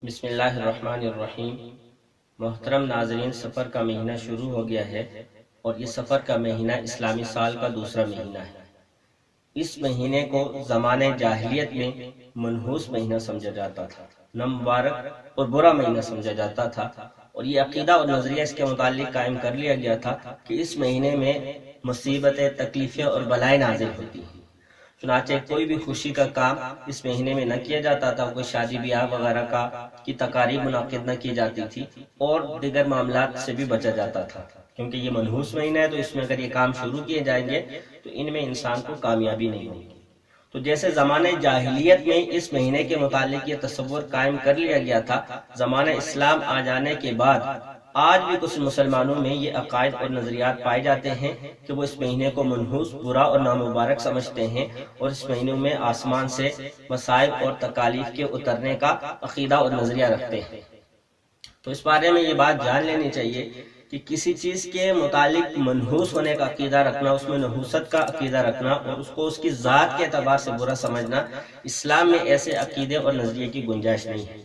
بسم اللہ الرحمن الرحیم۔ محترم ناظرین، سفر کا مہینہ شروع ہو گیا ہے اور یہ سفر کا مہینہ اسلامی سال کا دوسرا مہینہ ہے۔ اس مہینے کو زمانہ جاہلیت میں منحوس مہینہ سمجھا جاتا تھا، نامبارک اور برا مہینہ سمجھا جاتا تھا، اور یہ عقیدہ اور نظریہ اس کے متعلق قائم کر لیا گیا تھا کہ اس مہینے میں مصیبتیں، تکلیفیں اور بلائیں نازل ہوتی ہیں۔ چنانچہ کوئی بھی خوشی کا کام اس مہینے میں نہ کیا جاتا تھا، کوئی شادی بیاہ وغیرہ کی تقاریب منعقد نہ کی جاتی تھی، اور دیگر معاملات سے بھی بچا جاتا تھا، کیونکہ یہ منحوس مہینہ ہے، تو اس میں اگر یہ کام شروع کیے جائیں گے تو ان میں انسان کو کامیابی نہیں ہوگی۔ تو جیسے زمانہ جاہلیت میں اس مہینے کے متعلق یہ تصور قائم کر لیا گیا تھا، زمانہ اسلام آ جانے کے بعد آج بھی کچھ مسلمانوں میں یہ عقائد اور نظریات پائے جاتے ہیں کہ وہ اس مہینے کو منحوس، برا اور نامبارک سمجھتے ہیں، اور اس مہینے میں آسمان سے مصائب اور تکالیف کے اترنے کا عقیدہ اور نظریہ رکھتے ہیں۔ تو اس بارے میں یہ بات جان لینی چاہیے کہ کسی چیز کے متعلق منحوس ہونے کا عقیدہ رکھنا، اس میں نحوست کا عقیدہ رکھنا اور اس کو اس کی ذات کے اعتبار سے برا سمجھنا، اسلام میں ایسے عقیدے اور نظریے کی گنجائش نہیں ہے۔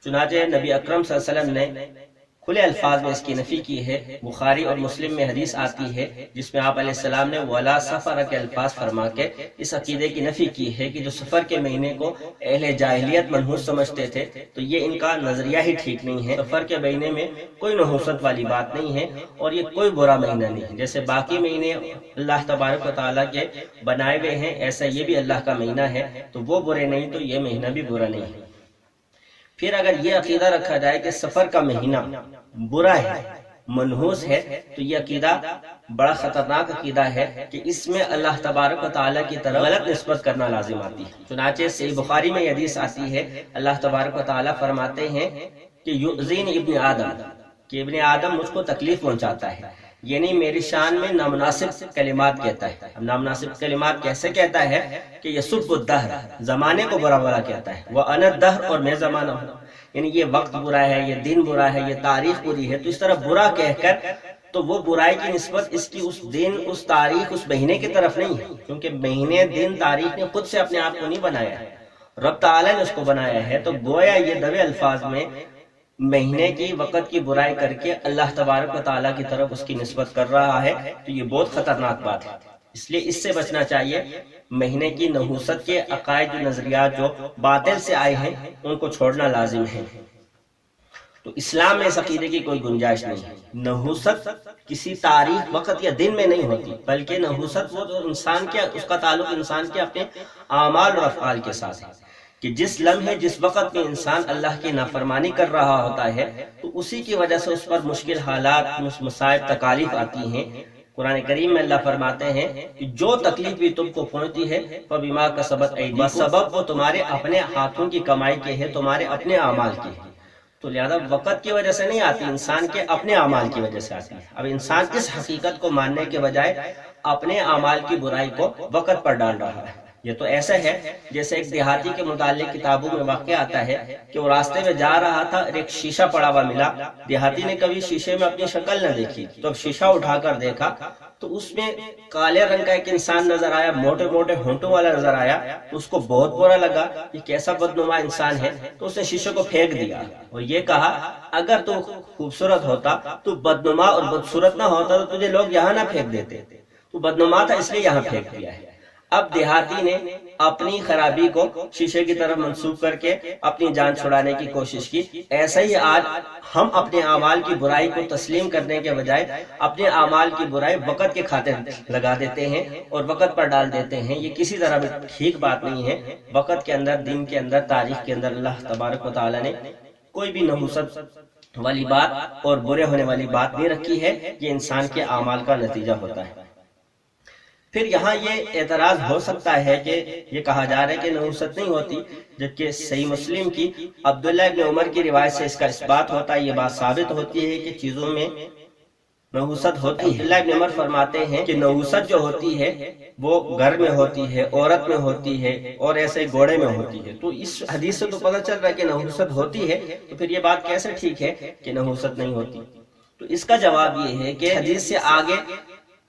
چنانچہ نبی اکرم صلی اللہ علیہ وسلم نے کھلے الفاظ میں اس کی نفی کی ہے۔ بخاری اور مسلم میں حدیث آتی ہے جس میں آپ علیہ السلام نے ولا سفر کے الفاظ فرما کے اس عقیدے کی نفی کی ہے کہ جو سفر کے مہینے کو اہل جاہلیت منحوس سمجھتے تھے، تو یہ ان کا نظریہ ہی ٹھیک نہیں ہے۔ سفر کے مہینے میں کوئی نحوست والی بات نہیں ہے، اور یہ کوئی برا مہینہ نہیں ہے۔ جیسے باقی مہینے اللہ تبارک و تعالیٰ کے بنائے ہوئے ہیں، ایسا یہ بھی اللہ کا مہینہ ہے، تو وہ برے نہیں، تو یہ مہینہ بھی برا نہیں ہے۔ پھر اگر یہ عقیدہ رکھا جائے کہ سفر کا مہینہ برا ہے، منحوس ہے، تو یہ عقیدہ بڑا خطرناک عقیدہ ہے کہ اس میں اللہ تبارک و تعالیٰ کی طرف غلط نسبت کرنا لازم آتی ہے۔ چنانچہ صحیح بخاری میں یہ حدیث آتی ہے، اللہ تبارک و تعالیٰ فرماتے ہیں کہ یؤذین ابن آدم، کہ ابن آدم مجھ کو تکلیف پہنچاتا ہے، یعنی میری شان میں نامناسب کلمات کہتا ہے۔ اب نامناسب کلمات کیسے کہتا ہے کہ یسب الدہر، زمانے کو برا بھلا کہتا ہے، وَأَنَا الدَّهْرُ، اور میں زمانہ ہوں، یعنی یہ وقت برا ہے، یہ دن برا ہے، یہ تاریخ بری ہے۔ تو اس طرح برا کہہ کر تو وہ برائی کی نسبت اس کی اس دن، اس تاریخ، اس مہینے کی طرف نہیں ہے، کیونکہ مہینے، دن، تاریخ نے خود سے اپنے آپ کو نہیں بنایا ہے، رب تعالیٰ نے اس کو بنایا ہے۔ تو گویا یہ دوے الفاظ میں مہینے کی، وقت کی برائی کر کے اللہ تبارک و تعالیٰ کی طرف اس کی نسبت کر رہا ہے، تو یہ بہت خطرناک بات ہے۔ اس لیے اس سے بچنا چاہیے۔ مہینے کی نحوست کے عقائد و نظریات جو باطل سے آئے ہیں ان کو چھوڑنا لازم ہے۔ تو اسلام میں اس عقیدے کی کوئی گنجائش نہیں ہے۔ نحوست کسی تاریخ، وقت یا دن میں نہیں ہوتی، بلکہ نحوست وہ جو انسان کے، اس کا تعلق انسان کے اپنے اعمال اور افعال کے ساتھ ہے، کہ جس لمحے، جس وقت میں انسان اللہ کی نافرمانی کر رہا ہوتا ہے، تو اسی کی وجہ سے اس پر مشکل حالات، مصائب، تکالیف آتی ہیں۔ قرآن کریم میں اللہ فرماتے ہیں کہ جو تکلیف بھی تم کو پہنچتی ہے فَبِمَا كَسَبَتْ أَيْدِيكُمْ، سبب وہ تمہارے اپنے ہاتھوں کی کمائی کے ہے، تمہارے اپنے اعمال کی ہے۔ تو لہذا وقت کی وجہ سے نہیں آتی، انسان کے اپنے اعمال کی وجہ سے آتی ہے۔ اب انسان اس حقیقت کو ماننے کے بجائے اپنے اعمال کی برائی کو وقت پر ڈال رہا ہے۔ یہ تو ایسا ہے جیسے ایک دیہاتی کے متعلق کتابوں میں واقع آتا ہے کہ وہ راستے میں جا رہا تھا اور ایک شیشہ پڑا ہوا ملا۔ دیہاتی نے کبھی شیشے میں اپنی شکل نہ دیکھی، تو اب شیشہ اٹھا کر دیکھا تو اس میں کالے رنگ کا ایک انسان نظر آیا، موٹے موٹے ہونٹوں والا نظر آیا۔ اس کو بہت برا لگا، یہ کیسا بدنما انسان ہے، تو اس نے شیشے کو پھینک دیا اور یہ کہا اگر تو خوبصورت ہوتا، تو بدنما اور بدصورت نہ ہوتا تو تجھے لوگ یہاں نہ پھینک دیتے، تو بدنما تھا اس لیے یہاں پھینک دیا ہے۔ اب دیہاتی نے اپنی خرابی کو شیشے کی طرف منسوب کر کے اپنی جان چھڑانے کی کوشش کی۔ ایسا ہی آج ہم اپنے اعمال کی برائی کو تسلیم کرنے کے بجائے اپنے اعمال کی برائی وقت کے خاطر لگا دیتے ہیں اور وقت پر ڈال دیتے ہیں۔ یہ کسی طرح بھی ٹھیک بات نہیں ہے۔ وقت کے اندر، دن کے اندر، تاریخ کے اندر اللہ تبارک و تعالیٰ نے کوئی بھی نحوست والی بات اور برے ہونے والی بات نہیں رکھی ہے، یہ انسان کے اعمال کا نتیجہ ہوتا ہے۔ پھر یہاں یہ اعتراض ہو سکتا ہے کہ یہ کہا جا رہا ہے کہ نحوست نہیں ہوتی، جبکہ صحیح مسلم کی عبداللہ ابن عمر کی روایت سے اس کا اثبات ہوتا ہے، یہ بات ثابت ہوتی ہے کہ چیزوں میں نحوست ہوتی ہے۔ عبداللہ ابن عمر فرماتے ہیں کہ نحوست جو ہوتی ہے وہ گھر میں ہوتی ہے، عورت میں ہوتی ہے، اور ایسے گھوڑے میں ہوتی ہے۔ تو اس حدیث سے تو پتہ چل رہا ہے کہ نحوست ہوتی ہے، تو پھر یہ بات کیسے ٹھیک ہے کہ نحوست نہیں ہوتی؟ تو اس کا جواب یہ ہے کہ حدیث سے آگے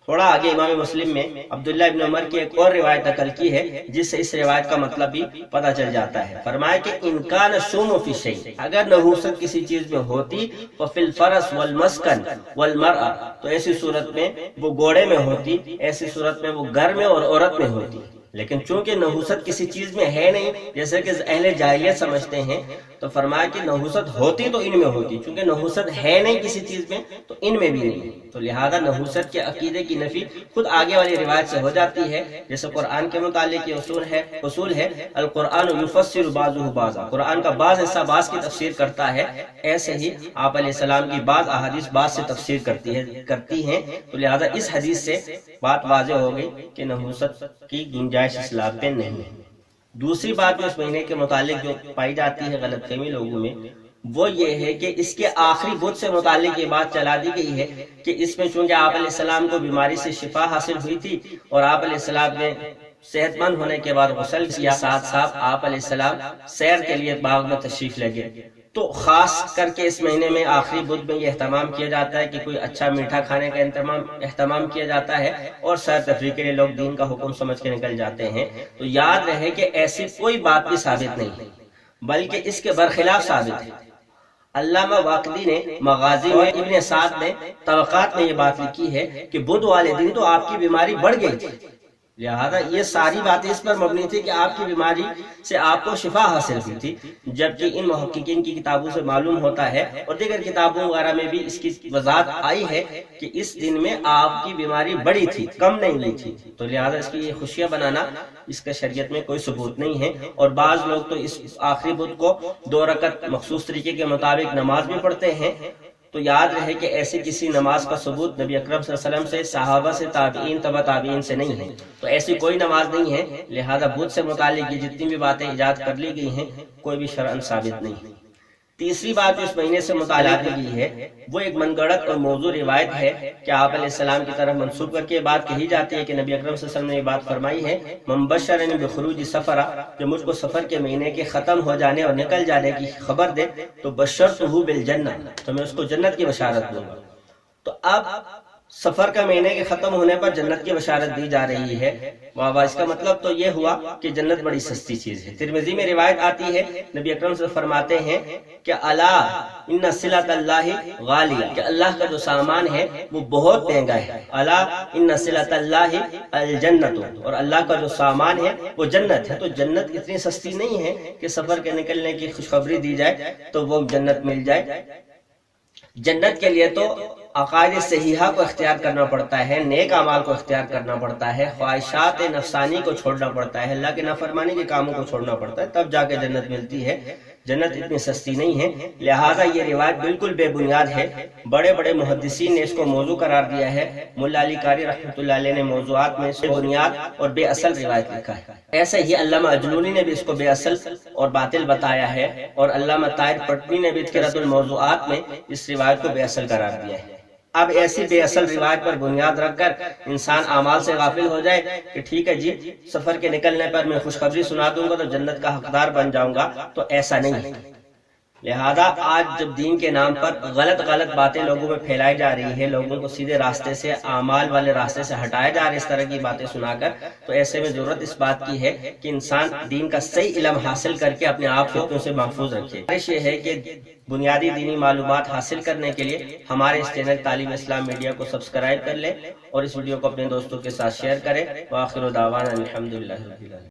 تھوڑا آگے امام مسلم میں عبداللہ ابن عمر کی ایک اور روایت نقل کی ہے جس سے اس روایت کا مطلب بھی پتہ چل جاتا ہے. فرمایا کہ انکان شوم فی شیء، اگر نحوست کسی چیز میں ہوتی ففی الفرس والمسکن والمرأة، تو ایسی صورت میں وہ گھوڑے میں ہوتی، ایسی صورت میں وہ گھر میں اور عورت میں ہوتی. لیکن چونکہ نحوست کسی چیز میں ہے نہیں، جیسے کہ اہل جاہلیت سمجھتے ہیں، تو فرمایا کہ نحوست ہوتی تو ان میں ہوتی، چونکہ نحوست ہے نہیں کسی چیز میں تو ان میں بھی نہیں. تو لہذا نحوست کے عقیدے کی نفی خود آگے والی روایت سے ہو جاتی ہے. جیسے قرآن کے متعلق یہ اصول ہے القرآن یفسر بعضہ بعضا، قرآن کا بعض حصہ بعض کی تفسیر کرتا ہے، ایسے ہی آپ علیہ السلام کی بعض احادیث بعض سے تفسیر کرتی ہیں. تو لہذا اس حدیث سے بات واضح ہو گئی کہ نحوست کی گنجائش اسلام پہ نہیں ہے. دوسری بات جو اس مہینے کے متعلق جو پائی جاتی ہے غلط فہمی لوگوں میں، وہ یہ ہے کہ اس کے آخری بدھ سے متعلق یہ بات چلا دی گئی ہے کہ اس میں چونکہ آپ علیہ السلام کو بیماری سے شفا حاصل ہوئی تھی اور آپ علیہ السلام نے صحت مند ہونے کے بعد غسل کیا، ساتھ ساتھ آپ علیہ السلام سیر کے لیے باغ میں تشریف لے گئے، تو خاص کر کے اس مہینے میں آخری بدھ میں یہ اہتمام کیا جاتا ہے کہ کوئی اچھا میٹھا کھانے کا اہتمام کیا جاتا ہے اور سیر تفریح کے لیے لوگ دین کا حکم سمجھ کے نکل جاتے ہیں. تو یاد رہے کہ ایسی کوئی بات بھی ثابت نہیں ہے، بلکہ اس کے برخلاف ثابت ہے. علامہ واقدی نے مغازی اور ابن سعد نے طبقات میں یہ بات لکھی ہے کہ بدھ والے دن تو آپ کی بیماری بڑھ گئی تھی، لہذا یہ ساری باتیں اس پر مبنی تھی کہ آپ کی بیماری سے آپ کو شفا حاصل ہوئی تھی. جبکہ ان محققین کی کتابوں سے معلوم ہوتا ہے اور دیگر کتابوں وغیرہ میں بھی اس کی وضاحت آئی ہے کہ اس دن میں آپ کی بیماری بڑی تھی، کم نہیں ہوئی تھی. تو لہذا اس کی یہ خوشیاں بنانا اس کا شریعت میں کوئی ثبوت نہیں ہے. اور بعض لوگ تو اس آخری بدھ کو 2 رکعت مخصوص طریقے کے مطابق نماز بھی پڑھتے ہیں. تو یاد رہے کہ ایسی کسی نماز کا ثبوت نبی اکرم صلی اللہ علیہ وسلم سے، صحابہ سے، تابعین، تبع تابعین سے نہیں ہے. تو ایسی کوئی نماز نہیں ہے. لہذا بدھ سے متعلق یہ جتنی بھی باتیں ایجاد کر لی گئی ہیں کوئی بھی شرعاً ثابت نہیں ہے. تیسری بات جو اس مہینے سے متعلق کی ہے وہ ایک من گڑت اور موضوع روایت ہے کہ آپ علیہ السلام کی طرف منسوب کر کے بات کہی جاتی ہے کہ نبی اکرم صلی اللہ علیہ وسلم نے یہ بات فرمائی ہے، من بشرنی بخروج سفرہ، جو مجھ کو سفر کے مہینے کے ختم ہو جانے اور نکل جانے کی خبر دے تو بشرتہ بالجنہ، تو میں اس کو جنت کی بشارت دوں گا. تو اب سفر کا مہینے کے ختم ہونے پر جنت کی بشارت دی جا رہی ہے. واہ، اس کا مطلب تو یہ ہوا کہ جنت بڑی سستی چیز ہے. ترمذی میں روایت آتی ہے، نبی اکرم صلی اللہ علیہ وسلم فرماتے ہیں کہ الا ان صلۃ اللہ غالیہ، کہ اللہ کا جو سامان ہے وہ بہت مہنگا ہے. الا ان صلۃ اللہ الجنت، اور اللہ کا جو سامان ہے وہ جنت ہے. تو جنت اتنی سستی نہیں ہے کہ سفر کے نکلنے کی خوشخبری دی جائے تو وہ جنت مل جائے. جنت کے لیے تو عقائد صحیحہ کو اختیار کرنا پڑتا ہے، نیک اعمال کو اختیار کرنا پڑتا ہے، خواہشات نفسانی کو چھوڑنا پڑتا ہے، اللہ کے نافرمانی کے کاموں کو چھوڑنا پڑتا ہے، تب جا کے جنت ملتی ہے. جنت اتنی سستی نہیں ہے. لہٰذا یہ روایت بالکل بے بنیاد ہے. بڑے بڑے محدثین نے اس کو موضوع قرار دیا ہے. ملا علی قاری رحمۃ اللہ علیہ نے موضوعات میں بے بنیاد اور بے اصل روایت لکھا ہے. ایسے ہی علامہ اجلونی نے بھی اس کو بے اصل اور باطل بتایا ہے، اور علامہ طاہر پٹنی نے بھی تذکرۃ الموضوعات میں اس روایت کو بے اصل قرار دیا ہے. اب ایسی بے اصل روایت پر بنیاد رکھ کر انسان اعمال سے غافل ہو جائے کہ ٹھیک ہے جی سفر کے نکلنے پر میں خوشخبری سنا دوں گا تو جنت کا حقدار بن جاؤں گا، تو ایسا نہیں ہے. لہذا آج جب دین کے نام پر غلط باتیں لوگوں میں پھیلائی جا رہی ہے، لوگوں کو سیدھے راستے سے، اعمال والے راستے سے ہٹایا جا رہا ہے اس طرح کی باتیں سنا کر، تو ایسے میں ضرورت اس بات کی ہے کہ انسان دین کا صحیح علم حاصل کر کے اپنے آپ فتنوں سے محفوظ رکھے. خواہش یہ ہے کہ بنیادی دینی معلومات حاصل کرنے کے لیے ہمارے اس چینل تعلیم اسلام میڈیا کو سبسکرائب کر لیں اور اس ویڈیو کو اپنے دوستوں کے ساتھ شیئر کریں. وآخر دعوانا الحمدللہ رب العالمین.